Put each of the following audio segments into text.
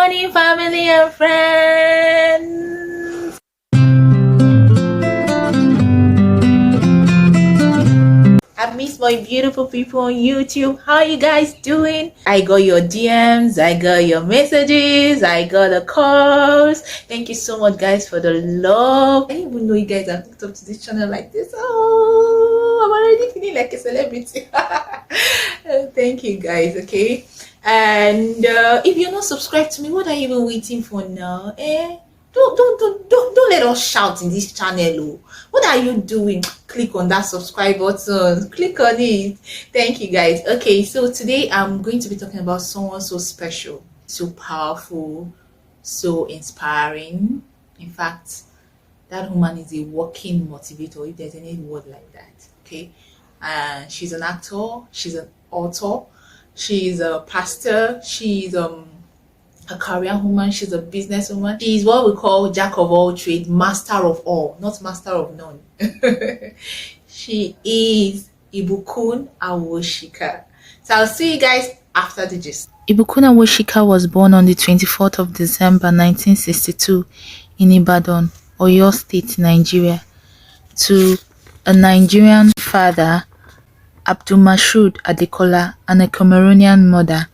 morning, family and friends. I miss my beautiful people on YouTube. How you guys doing? I got your DMs, I got your messages, I got the calls. Thank you so much, guys, for the love. I didn't even know you guys have hooked up to this channel like this. Oh, I'm already feeling like a celebrity. Thank you, guys. Okay. And if you're not subscribed to me, what are you even waiting for now? Don't let us shout in this channel. What are you doing? Click on that subscribe button. Click on it. Thank you, guys. Okay, so today I'm going to be talking about someone so special, so powerful, so inspiring. In fact, that woman is a walking motivator, if there's any word like that. Okay, and she's an actor, she's an author, she's a pastor, she's a career woman, she's a businesswoman. She's what we call jack of all trades, master of all, not master of none. She is Ibukun Awosika. So I'll see you guys after the gist. Ibukun Awosika was born on the 24th of December 1962 in Ibadan, Oyo State, Nigeria, to a Nigerian father, Abdulmashood Adekola, and a Cameroonian mother,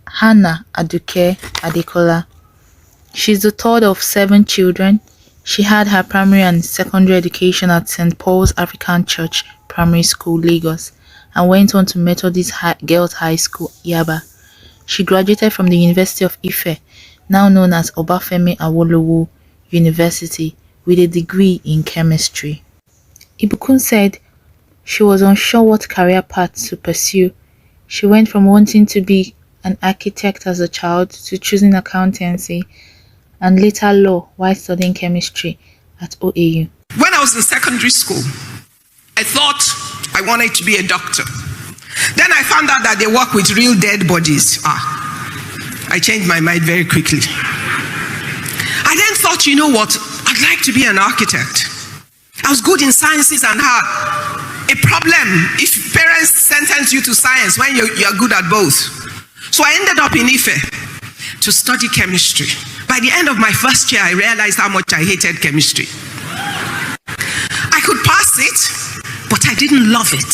Hannah Aduke Adekola. She's the third of 7 children. She had her primary and secondary education at St. Paul's African Church Primary School, Lagos, and went on to Methodist Girls High School, Yaba. She graduated from the University of Ife, now known as Obafemi Awolowo University, with a degree in chemistry. Ibukun said she was unsure what career path to pursue. She went from wanting to be an architect as a child to choosing accountancy and later law while studying chemistry at OAU. When I was in secondary school, I thought I wanted to be a doctor. Then I found out that they work with real dead bodies. I changed my mind very quickly. I then thought, you know what, I'd like to be an architect. I was good in sciences and had a problem if parents sentence you to science when you're good at both. So I ended up in Ife to study chemistry. By the end of my first year, I realized how much I hated chemistry. I could pass it, but I didn't love it.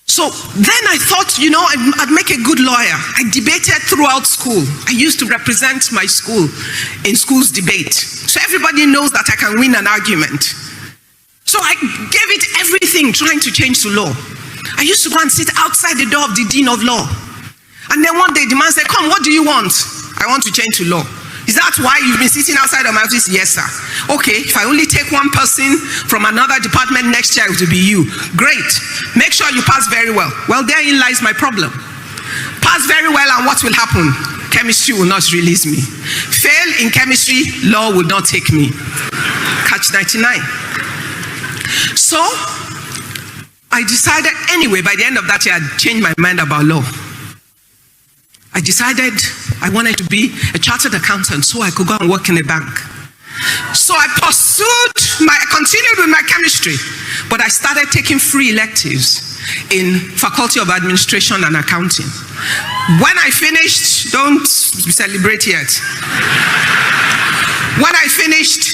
So then I thought, you know, I'd make a good lawyer. I debated throughout school. I used to represent my school in school's debate. So everybody knows that I can win an argument. So I gave it everything trying to change to law. I used to go and sit outside the door of the Dean of Law. And then one day the man said, come, what do you want? I want to change to law. Is that why you've been sitting outside of my office? Yes, sir. Okay, if I only take one person from another department next year, it will be you. Great. Make sure you pass very well. Well, therein lies my problem. Pass very well and what will happen? Chemistry will not release me. Fail in chemistry, law will not take me. Catch 99. So, I decided anyway, by the end of that year, I'd changed my mind about law. I decided I wanted to be a chartered accountant so I could go and work in a bank. So I continued with my chemistry, but I started taking free electives in Faculty of Administration and Accounting. When I finished, don't celebrate yet. When I finished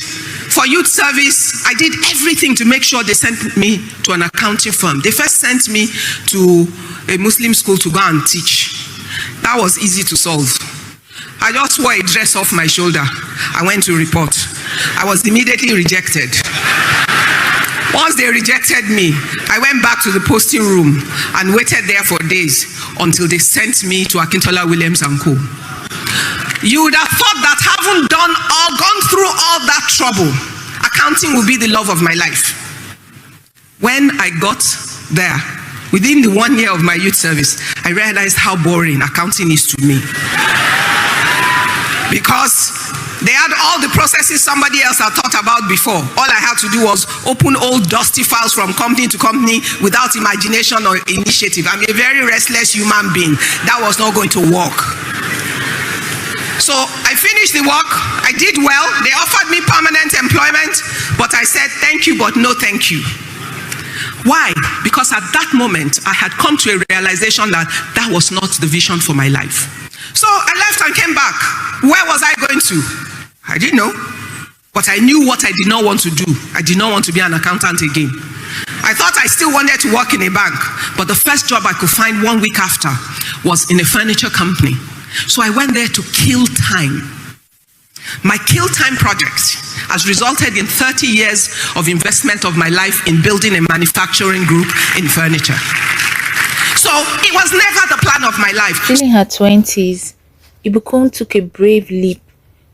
for youth service, I did everything to make sure they sent me to an accounting firm. They first sent me to a Muslim school to go and teach. That was easy to solve. I just wore a dress off my shoulder. I went to report. I was immediately rejected. Once they rejected me, I went back to the posting room and waited there for days until they sent me to Akintola Williams & Co. You would have thought that having gone through all that trouble, accounting would be the love of my life. When I got there, within the 1 year of my youth service, I realized how boring accounting is to me. Because they had all the processes somebody else had thought about before. All I had to do was open old dusty files from company to company without imagination or initiative. I'm a very restless human being. That was not going to work. So I finished the work, I did well, they offered me permanent employment, but I said thank you, but no thank you. Why? Because at that moment, I had come to a realization that that was not the vision for my life. So I left and came back. Where was I going to? I didn't know. But I knew what I did not want to do. I did not want to be an accountant again. I thought I still wanted to work in a bank, but the first job I could find 1 week after was in a furniture company. So I went there to kill time. My kill time project has resulted in 30 years of investment of my life in building a manufacturing group in furniture. So it was never the plan of my life. Still in her 20s, Ibukun took a brave leap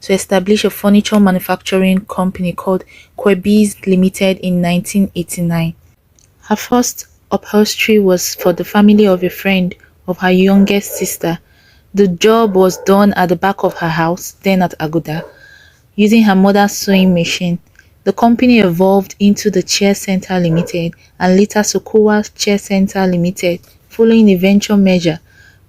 to establish a furniture manufacturing company called Quebees Limited in 1989. Her first upholstery was for the family of a friend of her youngest sister. The job was done at the back of her house, then at Aguda, using her mother's sewing machine. The company evolved into the Chair Center Limited and later Sokowa Chair Center Limited, following a venture merger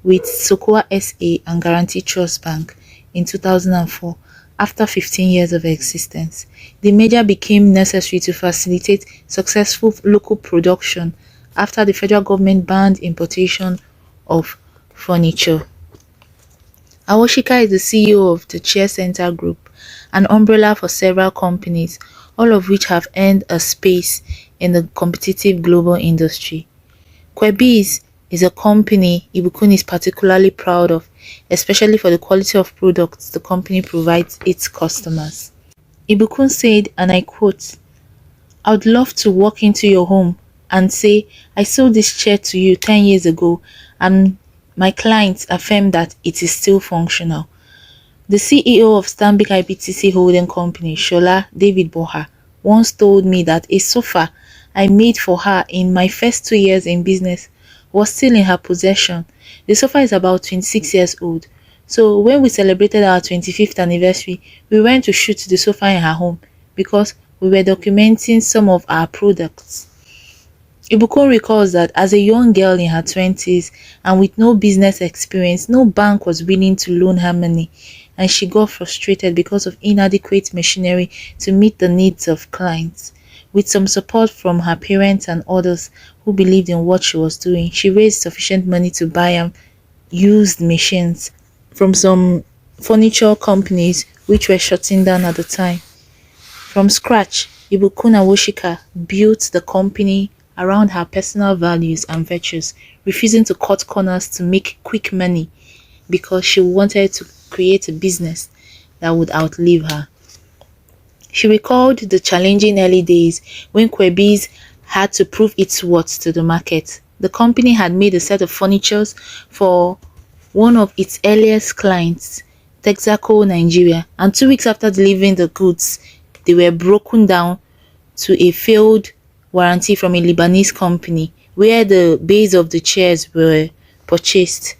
with Sokowa SA and Guarantee Trust Bank in 2004. After 15 years of existence, the merger became necessary to facilitate successful local production after the federal government banned importation of furniture. Awosika is the CEO of the Chair Center Group, an umbrella for several companies, all of which have earned a space in the competitive global industry. Quebees is a company Ibukun is particularly proud of, especially for the quality of products the company provides its customers. Ibukun said, and I quote, "I would love to walk into your home and say, I sold this chair to you 10 years ago, and my clients affirm that it is still functional." The CEO of Stanbic IBTC Holding Company, Shola David Boha, once told me that a sofa I made for her in my first 2 years in business was still in her possession. The sofa is about 26 years old. So when we celebrated our 25th anniversary, we went to shoot the sofa in her home because we were documenting some of our products. Ibukun recalls that as a young girl in her 20s and with no business experience, no bank was willing to loan her money, and she got frustrated because of inadequate machinery to meet the needs of clients. With some support from her parents and others who believed in what she was doing, she raised sufficient money to buy used machines from some furniture companies which were shutting down at the time. From scratch, Ibukun Awosika built the company around her personal values and virtues, refusing to cut corners to make quick money because she wanted to create a business that would outlive her. She recalled the challenging early days when Quebees had to prove its worth to the market. The company had made a set of furnitures for one of its earliest clients, Texaco Nigeria, and 2 weeks after delivering the goods, they were broken down to a failed warranty from a Lebanese company where the base of the chairs were purchased.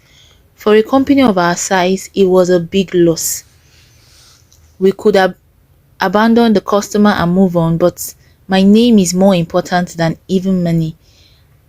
For a company of our size, it was a big loss. We could have abandoned the customer and move on, but my name is more important than even money.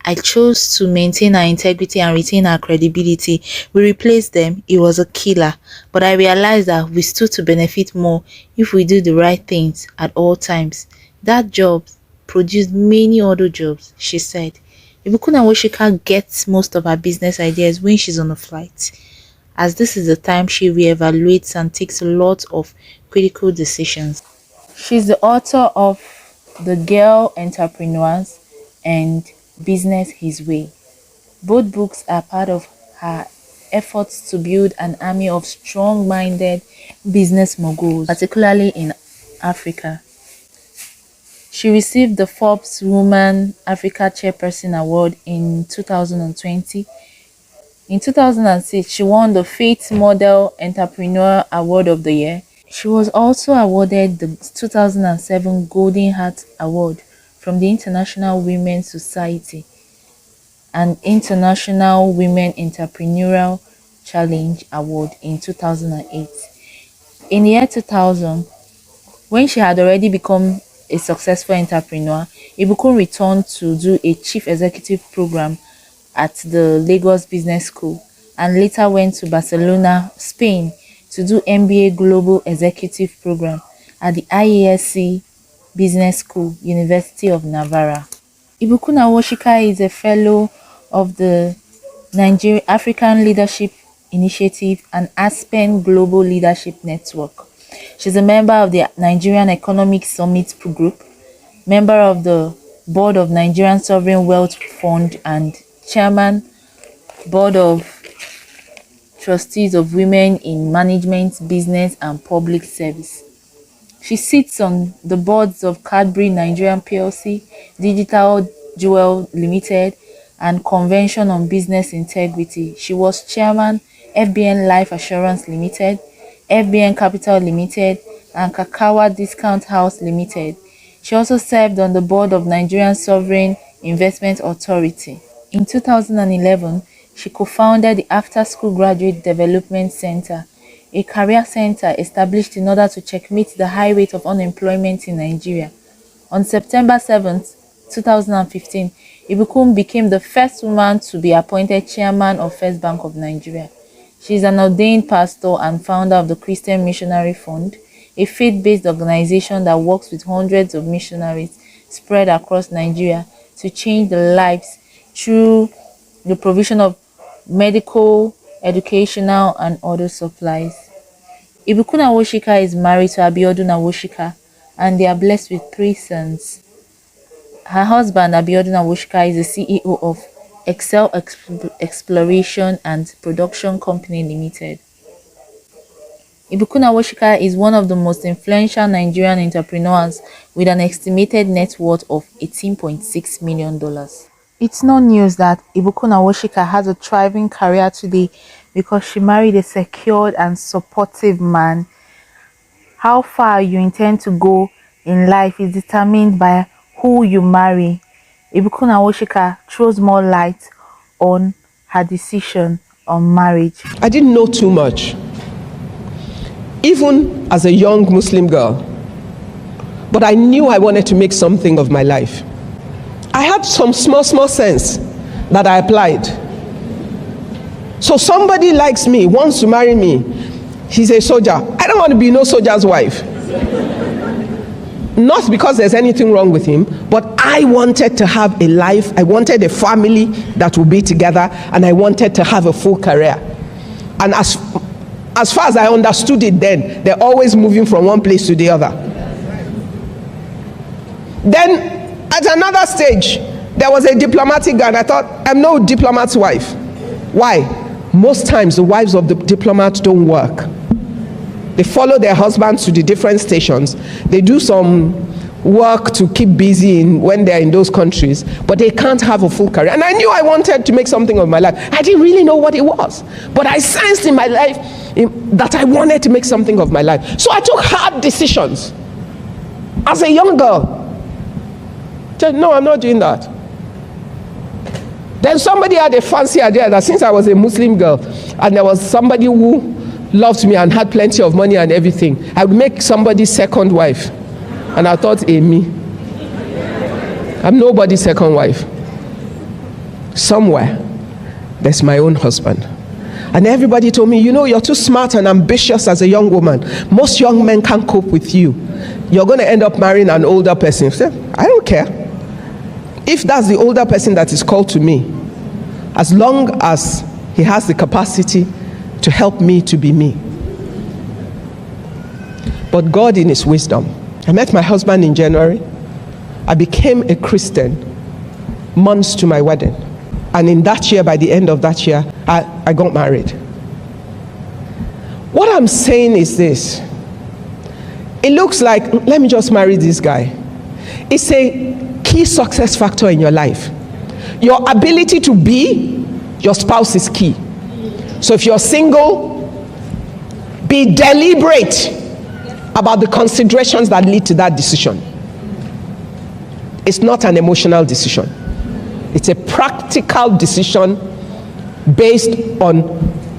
I chose to maintain our integrity and retain our credibility. We replaced them. It was a killer, but I realized that we stood to benefit more if we do the right things at all times. That job produced many other jobs, she said. Ibukun Awosika gets most of her business ideas when she's on a flight, as this is the time she reevaluates and takes a lot of critical decisions. She's the author of The Girl Entrepreneurs and Business His Way. Both books are part of her efforts to build an army of strong-minded business moguls, particularly in Africa. She received the Forbes Woman Africa Chairperson Award in 2020. In 2006, she won the Faith Model Entrepreneur Award of the Year. She was also awarded the 2007 Golden Heart Award from the International Women's Society and International Women Entrepreneurial Challenge Award in 2008. In the year 2000, when she had already become a successful entrepreneur, Ibukun returned to do a chief executive program at the Lagos Business School and later went to Barcelona, Spain to do MBA Global Executive Program at the IASC Business School, University of Navarra. Ibukun Awosika is a fellow of the African Leadership Initiative, and Aspen Global Leadership Network. She's a member of the Nigerian Economic Summit Group, member of the board of Nigerian Sovereign Wealth Fund, and chairman, board of trustees of Women in Management, Business and Public Service. She sits on the boards of Cadbury Nigerian PLC, Digital Jewel Limited, and Convention on Business Integrity. She was chairman, FBN Life Assurance Limited, FBN Capital Limited, and Kakawa Discount House Limited. She also served on the board of Nigerian Sovereign Investment Authority. In 2011, she co-founded the After School Graduate Development Center, a career center established in order to checkmate the high rate of unemployment in Nigeria. On September 7, 2015, Ibukun became the first woman to be appointed chairman of First Bank of Nigeria. She is an ordained pastor and founder of the Christian Missionary Fund, a faith-based organization that works with hundreds of missionaries spread across Nigeria to change the lives through the provision of medical, educational, and other supplies. Ibukun Awosika is married to Biography Awosika, and they are blessed with 3 sons. Her husband, Biogaphy Awosika, is the CEO of Excel Exploration and Production Company Limited. Ibukun Awosika is one of the most influential Nigerian entrepreneurs with an estimated net worth of $18.6 million. It's no news that Ibukun Awosika has a thriving career today because she married a secured and supportive man. How far you intend to go in life is determined by who you marry. Ibukun Awosika throws more light on her decision on marriage. I didn't know too much, even as a young Muslim girl, but I knew I wanted to make something of my life. I had some small sense that I applied. So somebody likes me, wants to marry me. He's a soldier. I don't want to be no soldier's wife. Not because there's anything wrong with him, but I wanted to have a life. I wanted a family that would be together, and I wanted to have a full career. And as far as I understood it then, they're always moving from one place to the other. Then at another stage, there was a diplomatic guy, and I thought, I'm no diplomat's wife. Why? Most times the wives of the diplomats don't work. They follow their husbands to the different stations. They do some work to keep busy when they're in those countries, but they can't have a full career. And I knew I wanted to make something of my life. I didn't really know what it was, but I sensed in my life that I wanted to make something of my life. So I took hard decisions as a young girl. Said, no, I'm not doing that. Then somebody had a fancy idea that since I was a Muslim girl and there was somebody who loved me and had plenty of money and everything, I would make somebody's second wife. And I thought, me. I'm nobody's second wife. Somewhere, there's my own husband. And everybody told me, you're too smart and ambitious as a young woman. Most young men can't cope with you. You're going to end up marrying an older person. I said, I don't care. If that's the older person that is called to me, as long as he has the capacity to help me to be me. But God in his wisdom, I met my husband in January. I became a Christian months to my wedding. And in that year, by the end of that year, I got married. What I'm saying is this. It looks like, let me just marry this guy. It's a key success factor in your life. Your ability to be your spouse is key. So if you're single, be deliberate about the considerations that lead to that decision. It's not an emotional decision. It's a practical decision based on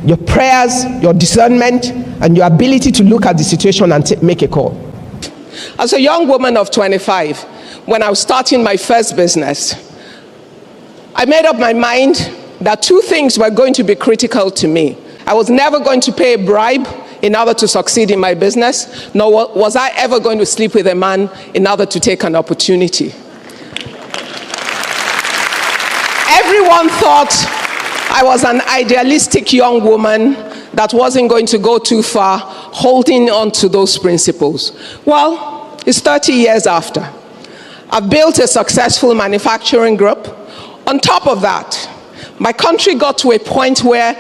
your prayers, your discernment, and your ability to look at the situation and make a call. As a young woman of 25, when I was starting my first business, I made up my mind that 2 things were going to be critical to me. I was never going to pay a bribe in order to succeed in my business, nor was I ever going to sleep with a man in order to take an opportunity. Everyone thought I was an idealistic young woman that wasn't going to go too far, holding on to those principles. Well, it's 30 years after. I've built a successful manufacturing group. On top of that, my country got to a point where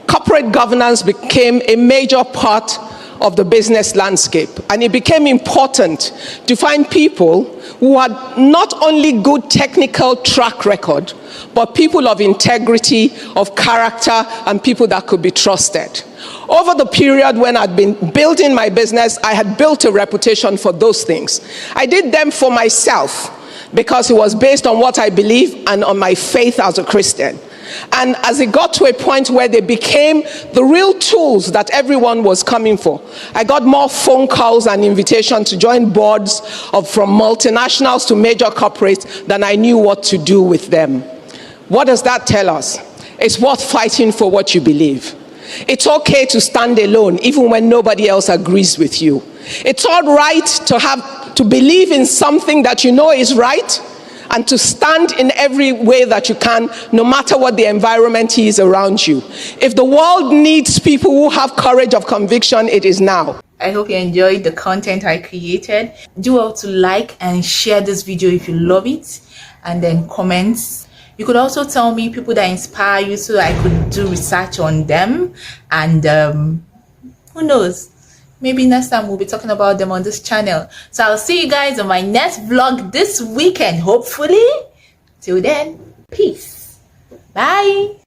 corporate governance became a major part of the business landscape, and it became important to find people who had not only good technical track record, but people of integrity, of character, and people that could be trusted. Over the period when I'd been building my business, I had built a reputation for those things. I did them for myself because it was based on what I believe and on my faith as a Christian. And as it got to a point where they became the real tools that everyone was coming for, I got more phone calls and invitations to join boards from multinationals to major corporates than I knew what to do with them. What does that tell us? It's worth fighting for what you believe. It's okay to stand alone even when nobody else agrees with you. It's all right to believe in something that you know is right, and to stand in every way that you can, no matter what the environment is around you. If the world needs people who have courage of conviction, it is now. I hope you enjoyed the content I created. Do well to like and share this video if you love it, and then comments. You could also tell me people that inspire you so I could do research on them, and who knows, maybe next time we'll be talking about them on this channel. So I'll see you guys on my next vlog this weekend, hopefully. Till then, peace. Bye.